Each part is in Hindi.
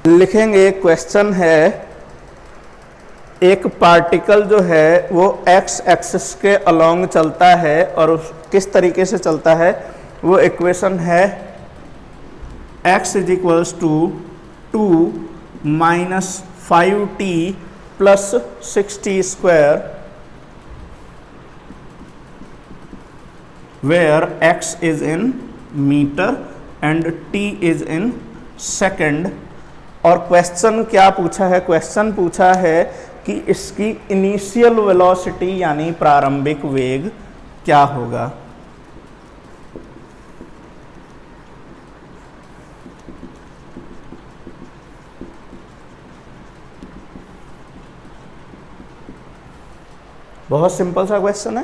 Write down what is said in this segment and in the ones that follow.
लिखेंगे क्वेश्चन है, एक पार्टिकल जो है वो एक्स एक्सिस के अलोंग चलता है और किस तरीके से चलता है, वो इक्वेशन है x is equals to 2 minus 5t plus 6t square, where x is in metre and t is in second. और क्वेश्चन क्या पूछा है? क्वेश्चन पूछा है कि इसकी इनिशियल वेलोसिटी यानी प्रारंभिक वेग क्या होगा। बहुत सिंपल सा क्वेश्चन है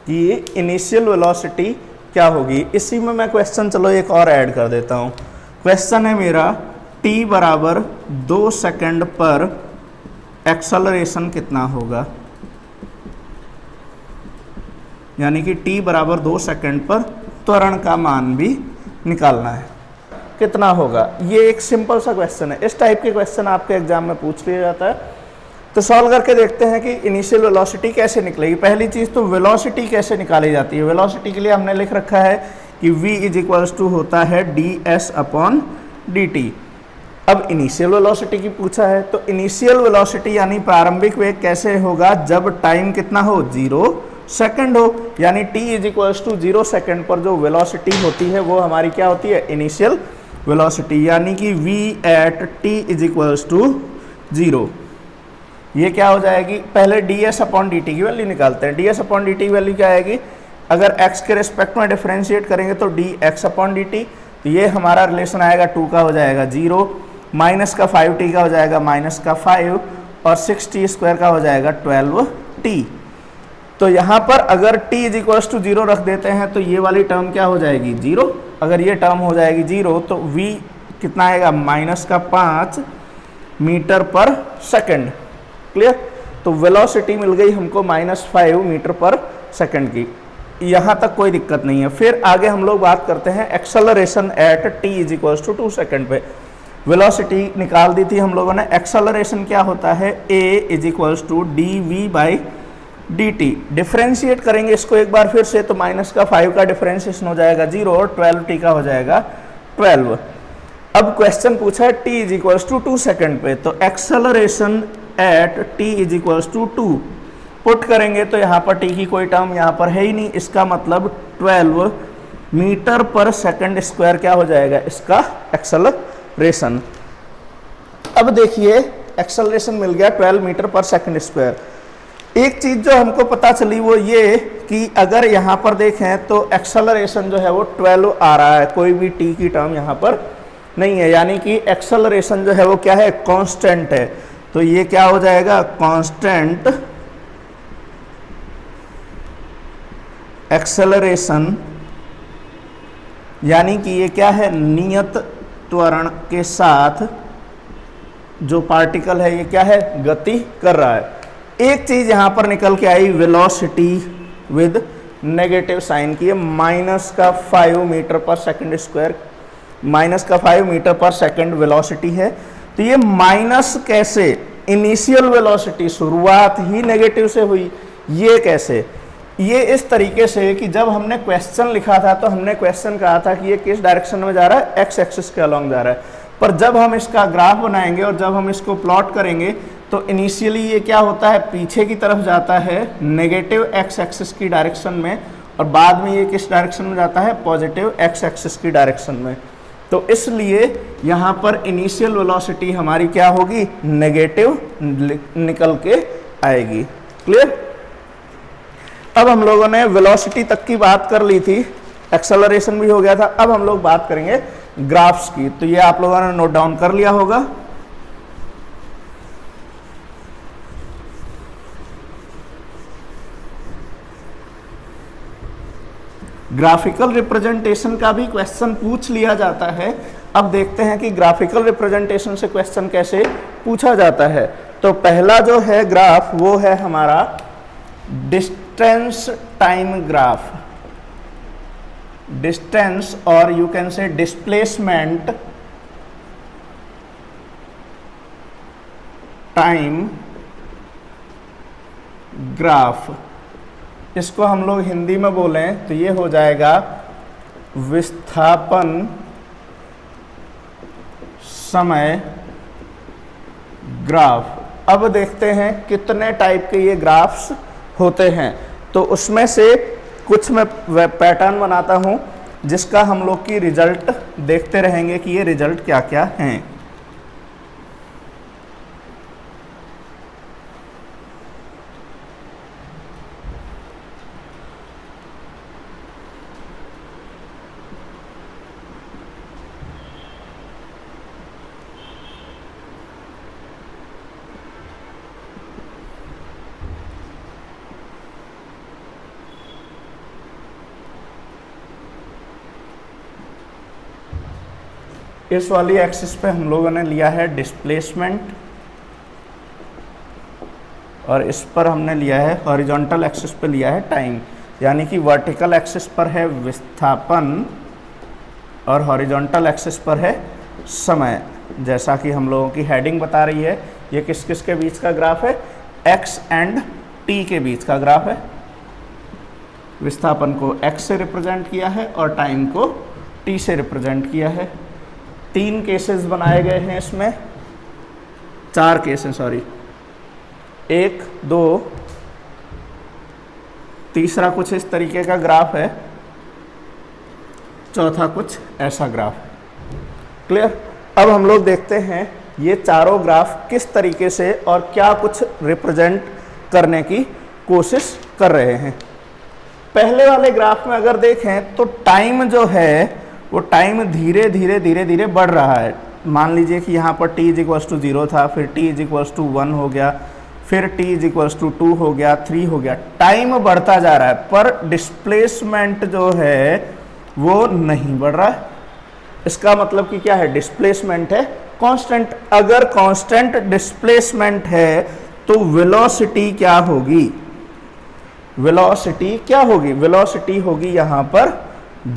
कि इनिशियल वेलोसिटी क्या होगी। इसी में मैं क्वेश्चन चलो एक और ऐड कर देता हूं। क्वेश्चन है मेरा t बराबर 2 सेकंड पर एक्सेलरेशन कितना होगा, यानी कि t बराबर 2 सेकंड पर त्वरण का मान भी निकालना है, कितना होगा। ये एक सिंपल सा क्वेश्चन है। इस टाइप के क्वेश्चन आपके एग्जाम में पूछ लिया जाता है। तो सॉल्व करके देखते हैं कि इनिशियल वेलोसिटी कैसे निकलेगी। पहली चीज तो वेलोसिटी कैसे निकाली जाती है। वेलोसिटी के लिए हमने लिख रखा है कि v इज इक्वल्स टू होता है ds अपॉन dt। अब इनिशियल वेलोसिटी की पूछा है, तो इनिशियल वेलोसिटी यानी प्रारंभिक वेग कैसे होगा, जब टाइम कितना हो, 0 सेकंड हो, यानी t is equals to 0 second पर जो वेलोसिटी होती है वो हमारी क्या होती है, इनिशियल वेलोसिटी, यानी कि v at t is equals to 0। ये क्या हो जाएगी, पहले ds अपॉन dt की वैल्यू निकालते हैं। ds अपॉन dt की वैल्यू क्या आएगी, अगर x के रिस्पेक्ट में डिफरेंशिएट करेंगे तो dx अपॉन dt, तो ये हमारा रिलेशन आएगा 2 का हो जाएगा 0, माइनस का 5t का हो जाएगा माइनस का 5 और 6t स्क्वायर का हो जाएगा 12t। तो यहाँ पर अगर t इज इक्वल्स टू 0 रख देते हैं तो ये वाली टर्म क्या हो जाएगी, 0। अगर ये टर्म हो जाएगी 0 तो v कितना आएगा, माइनस का 5 मीटर पर सेकंड। क्लियर। तो वेलोसिटी मिल गई हमको -5 मीटर पर सेकंड की। यहाँ तक कोई दिक्कत नहीं है। फिर आगे हम लोग बात करते हैं acceleration at t is equals to 2 second पे। वेलोसिटी निकाल दी थी हम लोगों ने। एक्सेलरेशन क्या होता है, a is equals to dv by dt। Differentiate करेंगे इसको एक बार फिर से, तो माइनस का 5 का डिफ्रेंशिएशन हो जाएगा 0 और 12t का हो जाएगा 12। अब क्वेश्चन पूछा है t is equals to 2 second पे, तो acceleration at t is equals to 2 put करेंगे तो यहाँ पर t की कोई टर्म यहाँ पर है ही नहीं। इसका मतलब 12 मीटर पर सेकंड स्क्वायर क्या हो जाएगा, इसका एक्सेलरेशन। अब देखिए एक्सेलरेशन मिल गया 12 मीटर पर सेकंड स्क्वायर। एक चीज जो हमको पता चली वो ये कि अगर यहाँ पर देखें तो एक्सेलरेशन जो है वो 12 आ रहा है, कोई भी t की टर्म यहाँ पर नहीं है, यानी कि एक्सेलरेशन जो है वो क्या है, कांस्टेंट है। तो ये क्या हो जाएगा, कांस्टेंट एक्सेलरेशन, यानी कि ये क्या है, नियत त्वरण के साथ जो पार्टिकल है ये क्या है, गति कर रहा है। एक चीज यहां पर निकल के आई, वेलोसिटी विद नेगेटिव साइन की, माइनस का 5 मीटर पर सेकंड स्क्वायर, माइनस का 5 मीटर पर सेकंड वेलोसिटी है। तो ये माइनस कैसे, इनिशियल वेलोसिटी शुरुआत ही नेगेटिव से हुई, ये कैसे, ये इस तरीके से कि जब हमने क्वेश्चन लिखा था तो हमने क्वेश्चन कहा था कि ये किस डायरेक्शन में जा रहा है, एक्स एक्सिस के अलोंग जा रहा है। पर जब हम इसका ग्राफ बनाएंगे और जब हम इसको प्लॉट करेंगे तो इनिशियली ये क्या होता है, पीछे की तरफ जाता है नेगेटिव एक्स एक्सिस की डायरेक्शन में, और बाद में ये किस डायरेक्शन में जाता है, पॉजिटिव एक्स एक्सिस की डायरेक्शन में। तो इसलिए यहाँ पर इनिशियल वेलोसिटी हमारी क्या होगी, नेगेटिव निकल के आएगी। क्लियर। अब हम लोगों ने वेलोसिटी तक की बात कर ली थी, एक्सेलरेशन भी हो गया था। अब हम लोग बात करेंगे ग्राफ्स की। तो ये आप लोगों ने नोट डाउन कर लिया होगा। ग्राफिकल रिप्रेजेंटेशन का भी क्वेश्चन पूछ लिया जाता है। अब देखते हैं कि ग्राफिकल रिप्रेजेंटेशन से क्वेश्चन कैसे पूछा जाता है। तो पहला जो है ग्राफ वो है हमारा डिस्टेंस टाइम ग्राफ, डिस्टेंस और you can say displacement time graph, इसको हम लोग हिंदी में बोलें तो ये हो जाएगा विस्थापन समय ग्राफ। अब देखते हैं कितने टाइप के ये ग्राफ्स होते हैं, तो उसमें से कुछ मैं पैटर्न बनाता हूं जिसका हम लोग की रिजल्ट देखते रहेंगे कि ये रिजल्ट क्या क्या हैं। इस वाली एक्सिस पे हम लोगों ने लिया है डिस्प्लेसमेंट और इस पर हमने लिया है हॉरिजॉन्टल एक्सिस पे लिया है टाइम, यानी कि वर्टिकल एक्सिस पर है विस्थापन और हॉरिजॉन्टल एक्सिस पर है समय। जैसा कि हम लोगों की हेडिंग बता रही है, ये किस किस के बीच का ग्राफ है, x एंड t के बीच का ग्राफ है। विस्थापन को x से रिप्रेजेंट किया है और टाइम को t से रिप्रेजेंट किया है। 3 केसेस बनाए गए हैं इसमें, 4 केसेस सॉरी, 1 2, तीसरा कुछ इस तरीके का ग्राफ है, चौथा कुछ ऐसा ग्राफ है। क्लियर। अब हम लोग देखते हैं ये चारों ग्राफ किस तरीके से और क्या कुछ रिप्रेजेंट करने की कोशिश कर रहे हैं। पहले वाले ग्राफ में अगर देखें तो टाइम जो है वो टाइम धीरे धीरे धीरे धीरे बढ़ रहा है। मान लीजिए कि यहाँ पर t = 0 था, फिर t = 1 हो गया, फिर t = 2 हो गया, 3 हो गया, टाइम बढ़ता जा रहा है, पर डिस्प्लेसमेंट जो है वो नहीं बढ़ रहा है। इसका मतलब कि क्या है, डिस्प्लेसमेंट है कांस्टेंट। अगर कांस्टेंट डिस्प्लेसमेंट है तो वेलोसिटी क्या होगी, वेलोसिटी क्या होगी, वेलोसिटी होगी यहाँ पर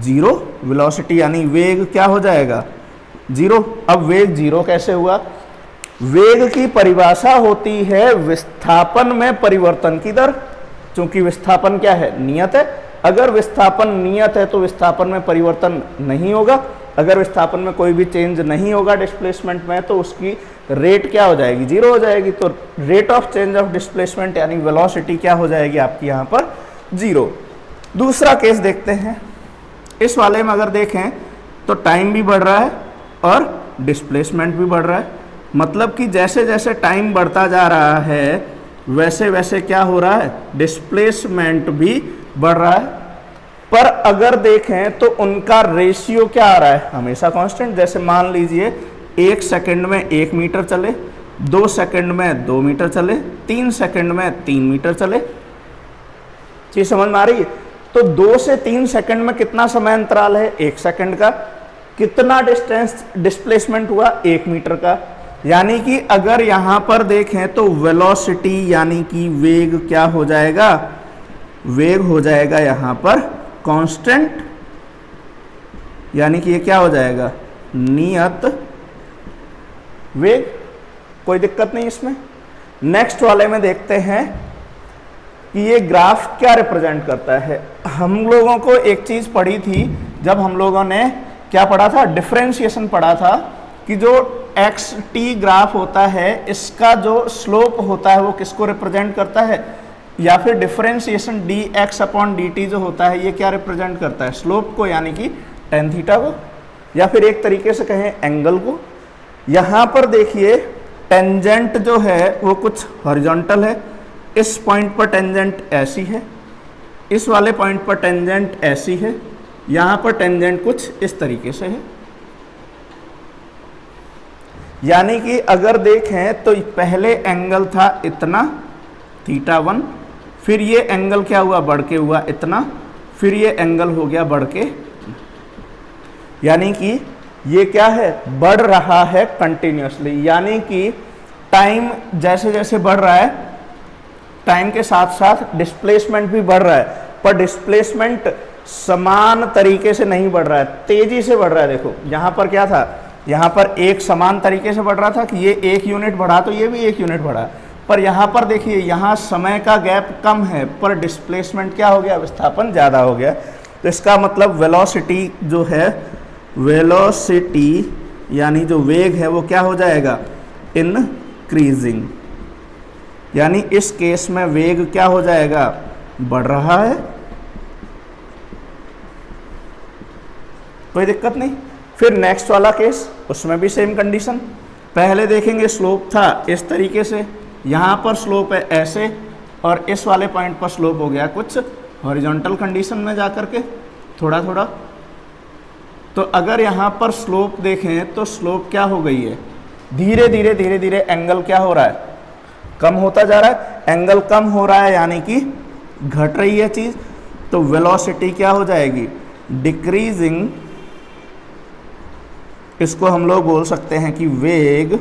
0। वेलोसिटी यानी वेग क्या हो जाएगा, 0। अब वेग 0 कैसे हुआ, वेग की परिभाषा होती है विस्थापन में परिवर्तन की दर। चूंकि विस्थापन क्या है, नियत है। अगर विस्थापन नियत है तो विस्थापन में परिवर्तन नहीं होगा। अगर विस्थापन में कोई भी चेंज नहीं होगा डिस्प्लेसमेंट में, तो उसकी रेट क्या हो जाएगी, 0 हो जाएगी। तो rate of change of displacement यानी वेलोसिटी क्या हो जाएगी आपकी यहाँ पर, 0। दूसरा केस देखते हैं। इस वाले में अगर देखें तो टाइम भी बढ़ रहा है और डिस्प्लेसमेंट भी बढ़ रहा है। मतलब कि जैसे जैसे टाइम बढ़ता जा रहा है वैसे वैसे क्या हो रहा है, डिस्प्लेसमेंट भी बढ़ रहा है। पर अगर देखें तो उनका रेशियो क्या आ रहा है, हमेशा कांस्टेंट। जैसे मान लीजिए 1 सेकंड में 1 मीटर चले, 2 सेकंड में 2 मीटर चले, 3 सेकंड में 3 मीटर चले। चीज समझ में आ रही है। तो 2 से 3 सेकंड में कितना समय अंतराल है, 1 सेकंड का। कितना डिस्टेंस डिस्प्लेसमेंट हुआ, 1 मीटर का। यानी कि अगर यहां पर देखें तो वेलोसिटी यानी कि वेग क्या हो जाएगा, वेग हो जाएगा यहां पर कांस्टेंट, यानी कि ये क्या हो जाएगा, नियत वेग। कोई दिक्कत नहीं इसमें। नेक्स्ट वाले में देखते हैं कि ये ग्राफ क्या रिप्रेजेंट करता है। हम लोगों को एक चीज पढ़ी थी जब हम लोगों ने क्या पढ़ा था, डिफरेंशिएशन पढ़ा था, कि जो एक्स टी ग्राफ होता है इसका जो स्लोप होता है वो किसको रिप्रेजेंट करता है, या फिर differentiation D x upon d T जो होता है ये क्या रिप्रेजेंट करता है, स्लोप को, यानी कि टेन थीटा को, या फिर एक तरीके से कहें एंगल को। यहाँ पर देखिए टेंजेंट जो है वो कुछ हॉरिजॉन्टल है, इस पॉइंट पर टेंजेंट ऐसी है, इस वाले पॉइंट पर टेंजेंट ऐसी है, यहाँ पर टेंजेंट कुछ इस तरीके से है। यानी कि अगर देखें तो पहले एंगल था इतना थीटा 1, फिर ये एंगल क्या हुआ, बढ़ के हुआ इतना, फिर ये एंगल हो गया बढ़ के, यानी कि ये क्या है, बढ़ रहा है कंटिन्यूसली। यानी कि टाइम जैसे जैसे बढ़ रहा है, टाइम के साथ साथ डिस्प्लेसमेंट भी बढ़ रहा है, पर डिस्प्लेसमेंट समान तरीके से नहीं बढ़ रहा है, तेजी से बढ़ रहा है। देखो यहाँ पर क्या था, यहाँ पर एक समान तरीके से बढ़ रहा था कि ये 1 यूनिट बढ़ा तो ये भी 1 यूनिट बढ़ा, पर यहाँ पर देखिए यहाँ समय का गैप कम है पर डिस्प्लेसमेंट क्या हो गया, विस्थापन ज़्यादा हो गया। तो इसका मतलब वेलोसिटी जो है, वेलोसिटी यानी जो वेग है वो क्या हो जाएगा, इंक्रीजिंग, यानी इस केस में वेग क्या हो जाएगा, बढ़ रहा है, कोई दिक्कत नहीं। फिर नेक्स्ट वाला केस, उसमें भी सेम कंडीशन, पहले देखेंगे स्लोप था इस तरीके से, यहाँ पर स्लोप है ऐसे, और इस वाले पॉइंट पर स्लोप हो गया कुछ हॉरिजॉन्टल कंडीशन में जाकर के थोड़ा थोड़ा। तो अगर यहाँ पर स्लोप देखें तो स्लोप क्या हो गई है, धीरे धीरे धीरे धीरे एंगल क्या हो रहा है, कम होता जा रहा है, एंगल कम हो रहा है यानी कि घट रही है चीज। तो वेलोसिटी क्या हो जाएगी, डिक्रीजिंग, इसको हम लोग बोल सकते हैं कि वेग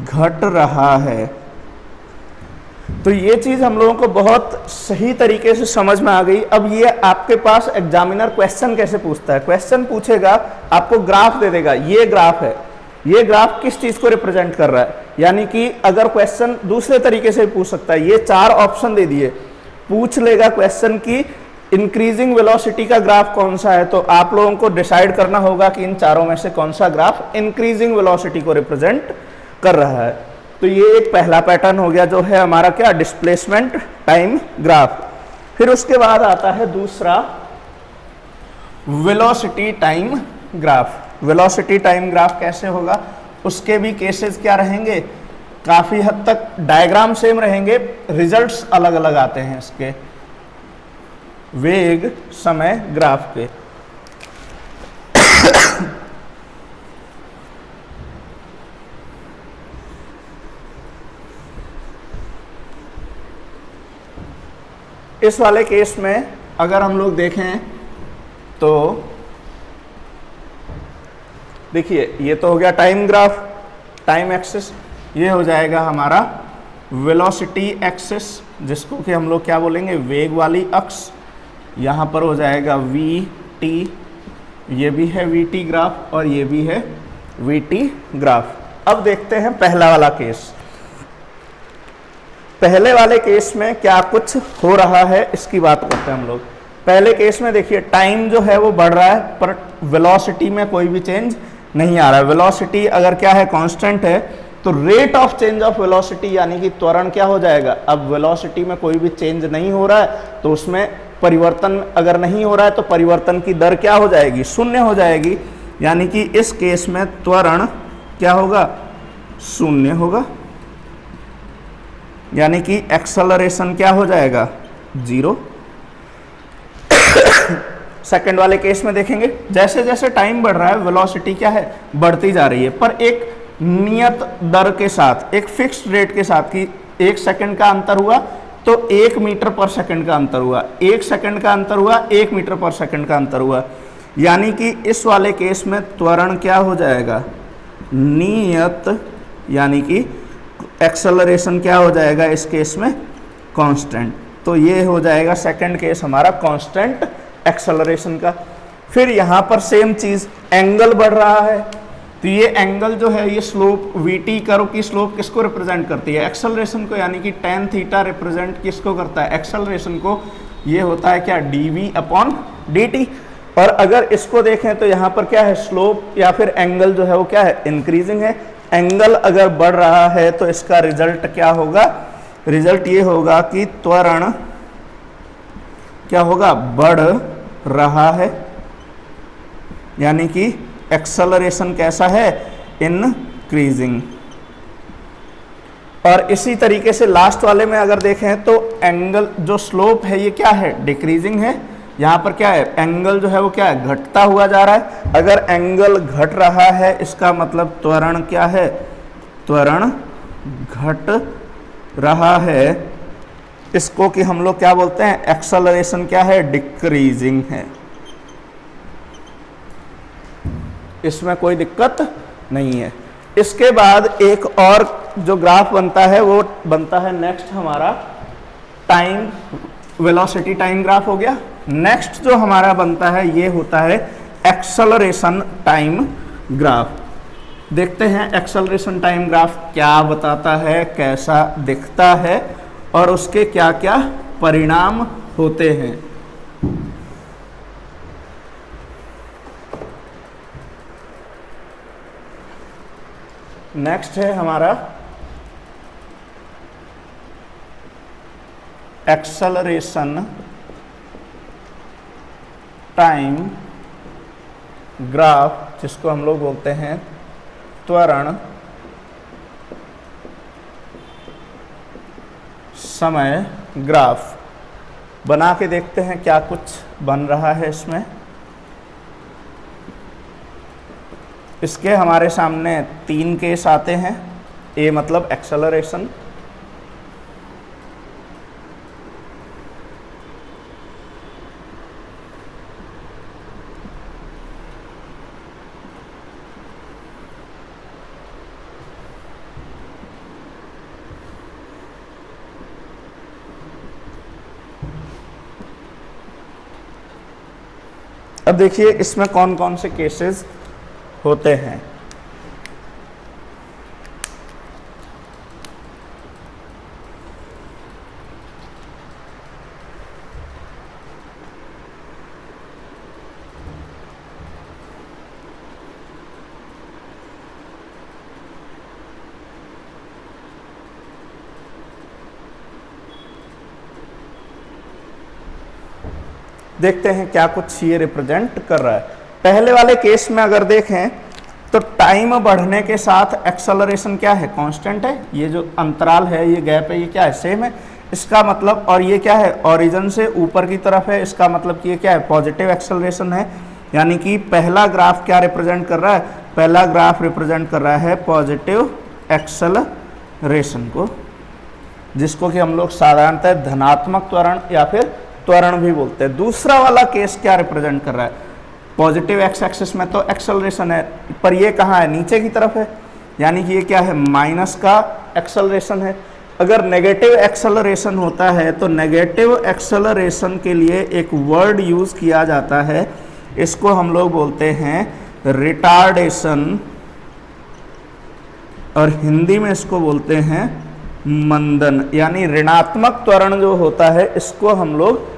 घट रहा है। तो ये चीज हम लोगों को बहुत सही तरीके से समझ में आ गई। अब ये आपके पास एग्जामिनर क्वेश्चन कैसे पूछता है, क्वेश्चन पूछेगा, आपको ग्राफ दे देगा, ये ग्राफ है, ये ग्राफ किस चीज को रिप्रेजेंट कर रहा है, यानी कि अगर क्वेश्चन दूसरे तरीके से पूछ सकता है, ये 4 ऑप्शन दे दिए, पूछ लेगा क्वेश्चन की इंक्रीजिंग वेलोसिटी का ग्राफ कौन सा है, तो आप लोगों को डिसाइड करना होगा कि इन चारों में से कौन सा ग्राफ इंक्रीजिंग वेलोसिटी को रिप्रेजेंट कर रहा है। तो ये एक पहला पैटर्न हो गया जो है हमारा क्या, डिस्प्लेसमेंट टाइम ग्राफ। फिर उसके बाद आता है दूसरा velocity time graph. Velocity time graph कैसे होगा, उसके भी केसेस क्या रहेंगे, काफी हद तक डायग्राम सेम रहेंगे, रिजल्ट्स अलग अलग आते हैं इसके वेग समय ग्राफ के। इस वाले केस में अगर हम लोग देखें तो देखिए ये तो हो गया टाइम ग्राफ, टाइम एक्सिस, ये हो जाएगा हमारा वेलोसिटी एक्सिस, जिसको कि हम लोग क्या बोलेंगे, वेग वाली अक्ष। यहाँ पर हो जाएगा वी टी, ये भी है वी टी ग्राफ और ये भी है वी टी ग्राफ। अब देखते हैं पहला वाला केस। पहले वाले केस में क्या कुछ हो रहा है इसकी बात करते हैं हम लोग। पहले केस में देखिए टाइम जो है वो बढ़ रहा है पर वेलोसिटी में कोई भी चेंज नहीं आ रहा है। वेलोसिटी अगर क्या है, कांस्टेंट है, तो rate of change of velocity यानी कि त्वरण क्या हो जाएगा। अब वेलोसिटी में कोई भी चेंज नहीं हो रहा है तो उसमें परिवर्तन अगर नहीं हो रहा है तो परिवर्तन की दर क्या हो जाएगी, शून्य हो जाएगी। यानी कि इस केस में त्वरण क्या होगा, शून्य होगा, यानी कि एक्सेलरेशन क्या हो जाएगा, 0। सेकंड वाले केस में देखेंगे जैसे जैसे टाइम बढ़ रहा है वेलोसिटी क्या है, बढ़ती जा रही है, पर एक नियत दर के साथ, एक फिक्स्ड रेट के साथ कि 1 सेकंड का अंतर हुआ तो 1 मीटर पर सेकंड का अंतर हुआ, 1 सेकंड का अंतर हुआ 1 मीटर पर सेकंड का अंतर हुआ। यानी कि इस वाले केस में त्वरण क्या हो जाएगा, नियत, यानी कि एक्सेलरेशन क्या हो जाएगा इस केस में, कांस्टेंट। तो ये हो जाएगा सेकंड केस हमारा कांस्टेंट एक्सेलरेशन का। फिर यहाँ पर सेम चीज, एंगल बढ़ रहा है तो ये एंगल जो है ये स्लोप वीटी कर्व की स्लोप किसको रिप्रेजेंट करती है, एक्सेलरेशन को, यानी कि tan थीटा रिप्रेजेंट किसको करता है, एक्सेलरेशन को। ये होता है क्या, dv/dt। और अगर इसको देखें तो यहाँ पर क्या है, स्लोप या फिर एंगल जो है वो क्या है, इंक्रीजिंग है। एंगल अगर बढ़ रहा है तो इसका रिजल्ट क्या होगा, रिजल्ट ये होगा कि त्वरण क्या होगा, बढ़ रहा है, यानी कि एक्सेलरेशन कैसा है, इंक्रीजिंग। और इसी तरीके से लास्ट वाले में अगर देखें तो एंगल जो स्लोप है ये क्या है, डिक्रीजिंग है। यहाँ पर क्या है, एंगल जो है वो क्या है, घटता हुआ जा रहा है। अगर एंगल घट रहा है इसका मतलब त्वरण क्या है, त्वरण घट रहा है। इसको कि हम लोग क्या बोलते हैं, एक्सेलरेशन क्या है, डिक्रीजिंग है। इसमें कोई दिक्कत नहीं है। इसके बाद एक और जो ग्राफ बनता है वो बनता है नेक्स्ट हमारा टाइम वेलोसिटी टाइम ग्राफ हो गया। नेक्स्ट जो हमारा बनता है ये होता है एक्सेलरेशन टाइम ग्राफ। देखते हैं एक्सेलरेशन टाइम ग्राफ क्या बताता है, कैसा दिखता है और उसके क्या क्या परिणाम होते हैं। नेक्स्ट है हमारा एक्सेलरेशन टाइम ग्राफ, जिसको हम लोग बोलते हैं त्वरण समय ग्राफ। बना के देखते हैं क्या कुछ बन रहा है इसमें। इसके हमारे सामने 3 केस आते हैं। ए मतलब एक्सेलरेशन, अब देखिए इसमें कौन कौन से केसेस होते हैं। देखते हैं क्या कुछ ये रिप्रेजेंट कर रहा है। पहले वाले केस में अगर देखें तो टाइम बढ़ने के साथ एक्सेलरेशन क्या है, कांस्टेंट है। ये जो अंतराल है, ये गैप है, ये क्या है, सेम है। इसका मतलब, और ये क्या है, ओरिजिन से ऊपर की तरफ है। इसका मतलब कि ये क्या है, पॉजिटिव एक्सेलरेशन है। यानी कि पहला ग्राफ क्या रिप्रेजेंट कर रहा है, पहला ग्राफ रिप्रेजेंट कर रहा है पॉजिटिव एक्सेलरेशन को, जिसको कि हम लोग साधारणतः धनात्मक त्वरण या फिर त्वरण भी बोलते हैं। दूसरा वाला केस क्या रिप्रेजेंट कर रहा है, पॉजिटिव एक्स एक्सिस में तो एक्सेलरेशन है, पर ये कहाँ है, नीचे की तरफ है। यानी कि ये क्या है, माइनस का एक्सेलरेशन है। अगर नेगेटिव एक्सेलरेशन होता है तो नेगेटिव एक्सेलरेशन के लिए एक वर्ड यूज किया जाता है, इसको हम लोग बोलते हैं रिटार्डेशन, और हिंदी में इसको बोलते हैं मंदन। यानी ऋणात्मक त्वरण जो होता है इसको हम लोग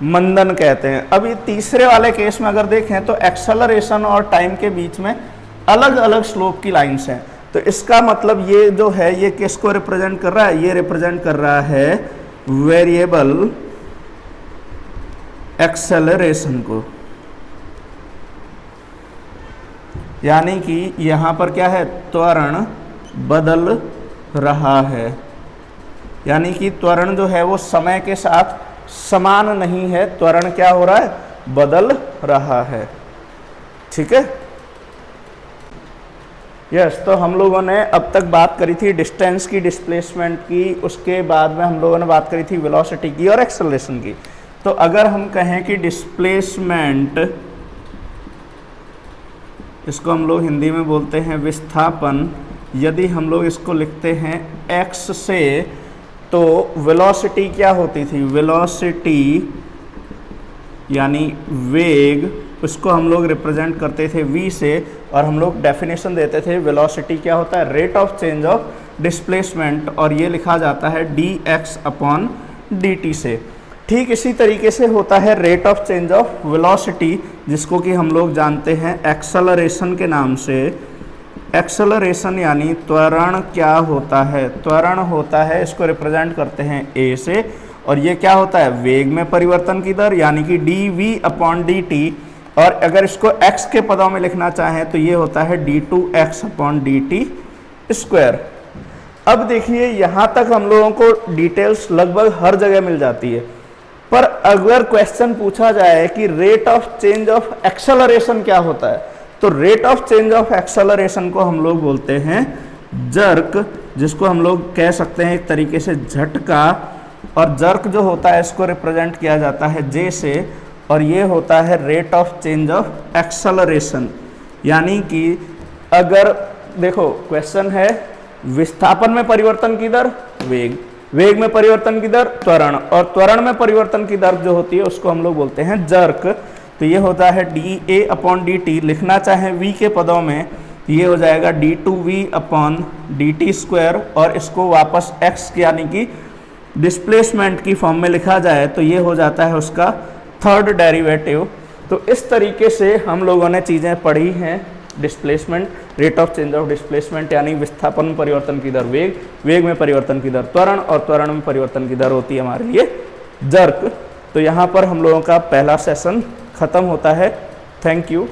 मंदन कहते हैं। अब ये तीसरे वाले केस में अगर देखें तो एक्सेलरेशन और टाइम के बीच में अलग अलग स्लोप की लाइंस हैं। तो इसका मतलब ये जो है, ये किसको रिप्रेजेंट कर रहा है, ये रिप्रेजेंट कर रहा है वेरिएबल एक्सेलरेशन को। यानी कि यहां पर क्या है, त्वरण बदल रहा है। यानी कि त्वरण जो है वो समय के साथ समान नहीं है, त्वरण क्या हो रहा है, बदल रहा है। ठीक है, यस। तो हम लोगों ने अब तक बात करी थी डिस्टेंस की, डिस्प्लेसमेंट की, उसके बाद में हम लोगों ने बात करी थी वेलोसिटी की और एक्सेलरेशन की। तो अगर हम कहें कि डिस्प्लेसमेंट, इसको हम लोग हिंदी में बोलते हैं विस्थापन, यदि हम लोग इसको लिखते हैं x से, तो वेलोसिटी क्या होती थी, वेलोसिटी यानी वेग, उसको हम लोग रिप्रेजेंट करते थे v से, और हम लोग डेफिनेशन देते थे वेलोसिटी क्या होता है, rate of change of displacement, और ये लिखा जाता है dx अपॉन dt से। ठीक इसी तरीके से होता है rate of change of velocity, जिसको कि हम लोग जानते हैं एक्सेलरेशन के नाम से। एक्सेलरेशन यानी त्वरण क्या होता है, त्वरण होता है, इसको रिप्रेजेंट करते हैं a से, और ये क्या होता है, वेग में परिवर्तन की दर, यानी कि dv अपॉन dt, और अगर इसको x के पदों में लिखना चाहें तो ये होता है d2x अपॉन dt स्क्वायर। अब देखिए यहाँ तक हम लोगों को डिटेल्स लगभग हर जगह मिल जाती है, पर अगर क्वेश्चन पूछा जाए कि rate of change of acceleration क्या होता है, तो rate of change of acceleration को हम लोग बोलते हैं जर्क, जिसको हम लोग कह सकते हैं एक तरीके से झटका, और जर्क जो होता है इसको रिप्रेजेंट किया जाता है जे से, और ये होता है rate of change of acceleration. यानी कि अगर देखो क्वेश्चन है विस्थापन में परिवर्तन की दर वेग, वेग में परिवर्तन की दर त्वरण, और त्वरण में परिवर्तन की दर जो होती है उसको हम लोग बोलते हैं जर्क। तो ये होता है d a upon d t. लिखना चाहें v के पदों में ये हो जाएगा d two v upon d t square, और इसको वापस x यानी कि डिस्प्लेसमेंट की फॉर्म में लिखा जाए तो ये हो जाता है उसका थर्ड डेरिवेटिव। तो इस तरीके से हम लोगों ने चीज़ें पढ़ी हैं। Displacement, rate of change of displacement यानी विस्थापन में परिवर्तन की दर वेग, वेग में परिवर्तन की दर त्वरण, और त्वरण में परिवर्तन की दर होती है हमारे लिए जर्क। तो यहाँ पर हम लोगों का पहला सेशन ख़त्म होता है। Thank you.